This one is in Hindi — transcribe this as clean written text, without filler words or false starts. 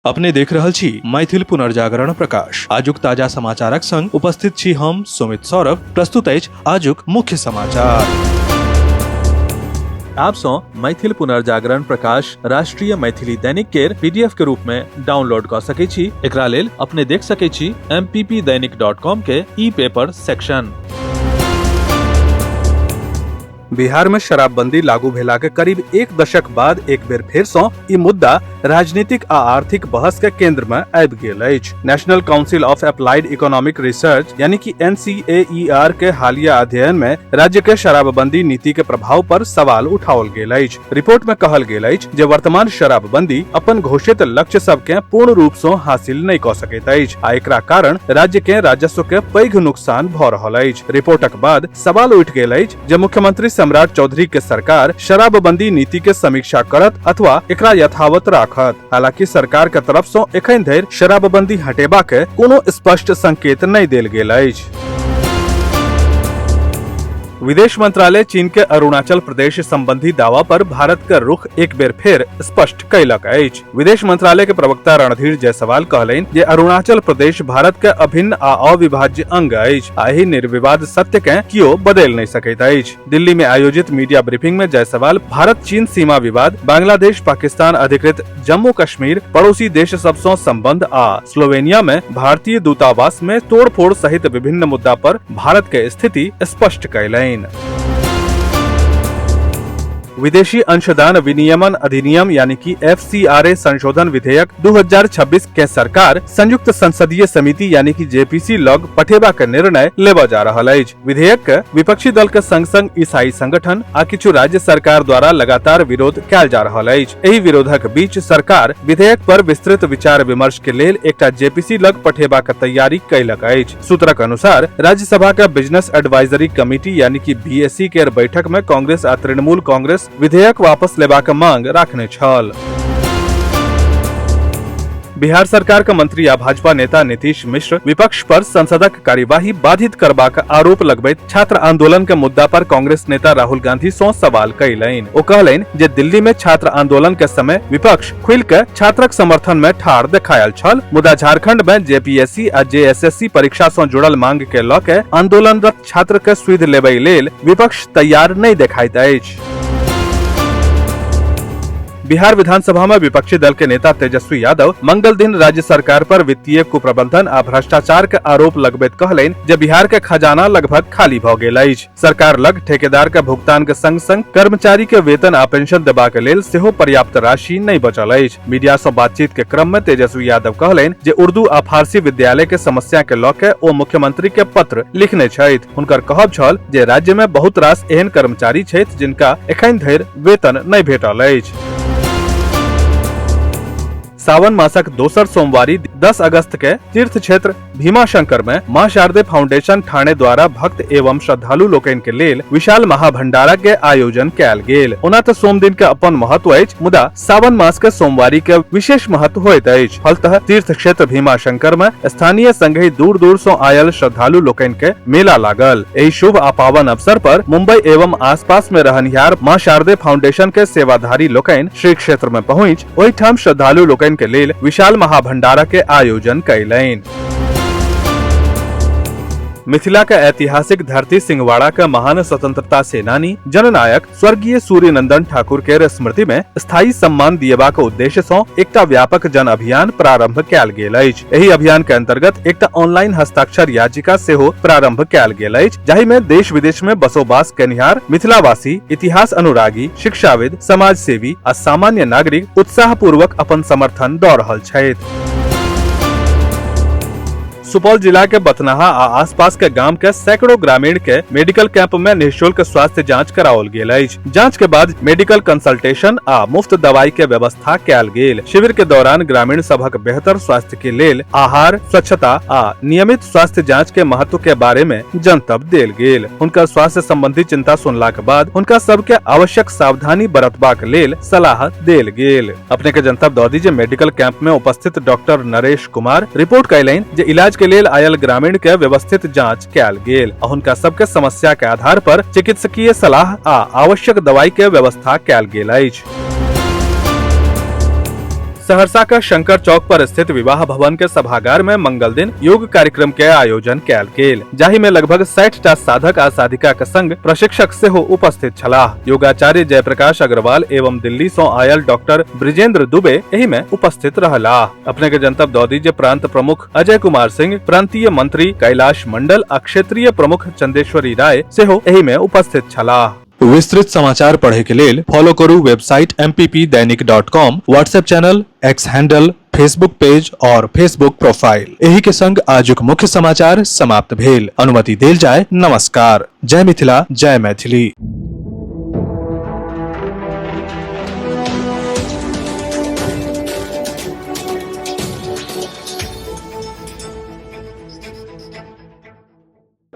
अपने देख रहल छी मैथिल पुनर्जागरण प्रकाश। आजुक ताजा समाचारक संग उपस्थित छी हम सुमित सौरभ। प्रस्तुत अछि आजुक मुख्य समाचार। आप सो मैथिल पुनर्जागरण प्रकाश राष्ट्रीय मैथिली दैनिक केर पीडीएफ के रूप में डाउनलोड कर सके छी। एकरा लेल अपने देख सके छी mppdainik.com के ई पेपर सेक्शन। बिहार में शराबबंदी लागू भेला के करीब एक दशक बाद एक बेर फेर सँ ई मुद्दा राजनीतिक आ आर्थिक बहस के केंद्र में आबि गेल अछि। National council of applied economic research यानी कि NCAER के हालिया अध्ययन में राज्य के शराबबंदी नीति के प्रभाव पर सवाल उठाओल गेल अछि। रिपोर्ट में कहल गेल अछि जे वर्तमान शराबबंदी अपन घोषित लक्ष्य सब के पूर्ण रूप सँ हासिल नहि क सकैत अछि आ एकरा कारण राज्य के राजस्व के पैघ नुकसान भ रहल अछि। रिपोर्टक बाद सवाल उठि गेल अछि जे मुख्यमंत्री सम्राट चौधरी के सरकार शराबबंदी नीति के समीक्षा करत अथवा एकरा यथावत राखत। हालांकि सरकार के तरफ सँ एखन धरि शराबबंदी हटेबा के कोनो स्पष्ट संकेत नहि देल गेल अछि। विदेश मंत्रालय चीन के अरुणाचल प्रदेश संबंधी दावा पर भारत का रुख एक बेर फेर स्पष्ट कयलक अछि। विदेश मंत्रालय के प्रवक्ता रणधीर जायसवाल कहलनि जे अरुणाचल प्रदेश भारत के अभिन्न आ अविभाज्य अंग अछि आ एहि निर्विवाद सत्य के कियो बदलि नहि सकैत अछि। दिल्ली में आयोजित मीडिया ब्रीफिंग में जायसवाल भारत चीन सीमा विवाद, बांग्लादेश पाकिस्तान अधिकृत जम्मू कश्मीर, पड़ोसी देश सब सँ संबंध आ स्लोवेनिया में भारतीय दूतावास में तोड़फोड़ सहित विभिन्न मुद्दा पर भारत के स्थिति स्पष्ट कयलनि। विदेशी अंशदान विनियमन अधिनियम यानी कि FCRA संशोधन विधेयक 2026 के सरकार संयुक्त संसदीय समिति यानी कि JPC लग पठेबा के निर्णय लेबा जा रहल अछि। विधेयक के विपक्षी दल के संग संग ईसाई संगठन आ किछु राज्य सरकार द्वारा लगातार विरोध कयल जा रहल अछि। एहि विरोधक बीच सरकार विधेयक पर विस्तृत विचार विमर्श के लेल एकटा JPC लग पठेबा के तैयारी कयलक अछि। सूत्रक अनुसार राज्यसभा के बिजनेस एडवाइजरी कमिटी यानी कि BSC के बैठक में कांग्रेस आ तृणमूल कांग्रेस विधेयक वापस लेबा के मांग रखने छल। बिहार सरकार के मंत्री आ भाजपा नेता नीतीश मिश्र विपक्ष पर संसदक कार्यवाही बाधित करबाक आरोप लगबैत छात्र आंदोलन के मुद्दा पर कांग्रेस नेता राहुल गांधी सँ सवाल कयलनि। ओ कहलनि जे दिल्ली में छात्र आंदोलन के समय विपक्ष खुलि के छात्रक समर्थन में ठाढ़ देखायल छल, मुदा झारखंड में JPSC आ JSSC परीक्षा सँ जुड़ल मांग के लऽ के आंदोलनरत छात्र के सुधि लेबय लेल विपक्ष तैयार नहि देखाइत अछि। बिहार विधानसभा में विपक्षी दल के नेता तेजस्वी यादव मंगल दिन राज्य सरकार पर वित्तीय कुप्रबंधन आ भ्रष्टाचार के आरोप लगबैत कहलनि जे बिहार के खजाना लगभग खाली भ गेल अछि। सरकार लग ठेकेदार के भुगतान के संग संग कर्मचारी के वेतन आ पेंशन देबाक लेल सेहो पर्याप्त राशि नहि बचल अछि। मीडिया सँ बातचीत के क्रम में तेजस्वी यादव कहलनि जे उर्दू आ फारसी विद्यालय के समस्या के लऽ के ओ मुख्यमंत्री के पत्र लिखने छथि। हुनकर कहब छल जे राज्य में बहुत रास एहन कर्मचारी छथि जिनका एखन धरि वेतन नहि भेटल अछि। सावन मासक दोसर सोमवारी 10 अगस्त के तीर्थ क्षेत्र भीमाशंकर में मां शारदे फाउंडेशन ठाणे द्वारा भक्त एवं श्रद्धालु लोकनि के लेल विशाल महाभंडारा के आयोजन कयल गेल। ओना तऽ सोम दिन के अपन महत्व अछि, मुदा सावन मास के सोमवारी के विशेष महत्व होइत अछि। फलतः तीर्थ क्षेत्र भीमाशंकर में स्थानीय संगहि दूर दूर सँ आयल श्रद्धालु लोकनि के मेला लागल। एहि शुभ आ पावन अवसर पर मुंबई एवं आसपास में रहनिहार मां शारदे फाउंडेशन के सेवाधारी लोकनि श्री क्षेत्र में पहुँच ओहिठाम श्रद्धालु लोकनि के लेल विशाल महाभंडारा के आयोजन कयलनि। मिथिला के ऐतिहासिक धरती सिंहवाड़ा के महान स्वतंत्रता सेनानी जननायक स्वर्गीय सूर्यनंदन ठाकुर के स्मृति में स्थायी सम्मान दिएबा के उद्देश्य सँ एकटा व्यापक जन अभियान प्रारंभ कयल गेल अछि। एहि अभियान के अंतर्गत एकटा ऑनलाइन हस्ताक्षर याचिका सेहो प्रारंभ कयल गेल अछि, जाहि में देश विदेश में बसोबास केनिहार मिथिलावासी, इतिहास अनुरागी, शिक्षाविद, समाज सेवी आ सामान्य नागरिक उत्साह पूर्वक अपन समर्थन दऽ रहल छथि। सुपौल जिला के बथनाहा आ आसपास के गांव के सैकड़ों ग्रामीण के मेडिकल कैंप में निःशुल्क स्वास्थ्य जांच कराओल गेल अछि। जांच के बाद मेडिकल कंसल्टेशन आ मुफ्त दवाई के व्यवस्था कयल गेल। शिविर के दौरान ग्रामीण सभक बेहतर स्वास्थ्य के लेल आहार, स्वच्छता आ नियमित स्वास्थ्य जांच के महत्व के बारे में जनतब देल गेल। हुनकर स्वास्थ्य संबंधी चिंता सुनला के बाद हुनका सबके आवश्यक सावधानी बरतबाक लेल सलाह देल गेल। अपने के जनतब दऽ दी जे मेडिकल कैंप में उपस्थित डॉक्टर नरेश कुमार रिपोर्ट कयलनि जे इलाज के लेल आयल ग्रामीण के व्यवस्थित जांच कयल गेल आ हुनका सबके समस्या के आधार पर चिकित्सकीय सलाह आ आवश्यक दवाई के व्यवस्था कयल गेल अछि। सहरसा का शंकर चौक पर स्थित विवाह भवन के सभागार में मंगल दिन योग कार्यक्रम के आयोजन कयल गेल, जाहि में लगभग 60टा साधक आ साधिका के संग प्रशिक्षक सेहो उपस्थित छलाह। योगाचार्य जयप्रकाश अग्रवाल एवं दिल्ली से आयल डॉक्टर ब्रिजेंद्र दुबे एहि में उपस्थित रहला। अपने के जनतब दऽ दी जे प्रांत प्रमुख अजय कुमार सिंह, प्रांतीय मंत्री कैलाश मंडल आ क्षेत्रीय प्रमुख चंदेश्वरी राय सेहो एहि में उपस्थित छलाह। विस्तृत समाचार पढ़े के लेल फॉलो करू website mppdainik.com, WhatsApp channel, x handle, Facebook page और फेसबुक प्रोफाइल। एही के संग आजुक मुख्य समाचार समाप्त भेल। अनुमति देल जाय। नमस्कार। जय मिथिला, जय मैथिली।